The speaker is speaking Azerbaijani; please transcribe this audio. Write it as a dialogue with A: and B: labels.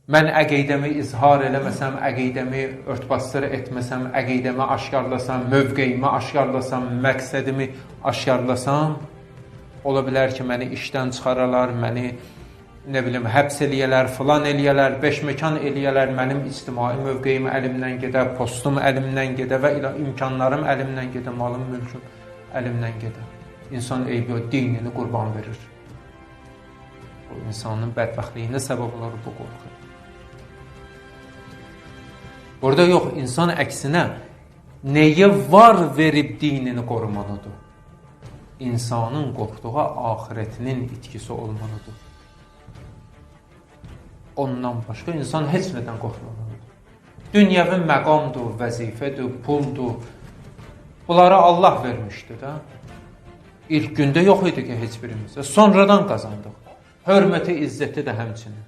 A: Mən əqidəmi izhar eləməsəm, əqidəmi örtbasdır etməsəm, əqidəmi aşkarlasam, mövqeyimi aşkarlasam, məqsədimi aşkarlasam, ola bilər ki, məni işdən çıxaralar, məni nə bilim, həbs eləyələr, filan eləyələr, beşməkan eləyələr, mənim ictimai mövqeyimi əlimdən gedə, postum əlimdən gedə və imkanlarım əlimdən gedə, malım, mülküm əlimdən gedə. İnsan eybi o, dinini qurban verir. O, insanın bədbəxtliyinə səbəb olur bu qorxu. Burada yox, insan əksinə nəyə var verib dinini qorumalıdır? İnsanın qorxduğu axirətinin itkisi olmalıdır. Ondan başqa insan heç nədən qorxmalıdır. Dünyəvi məqamdır, vəzifədir, puldur. Bunları Allah vermişdir də. İlk gündə yox idi ki, heç birimizə. Sonradan qazandıq. Hörməti, izzəti də həmçinin.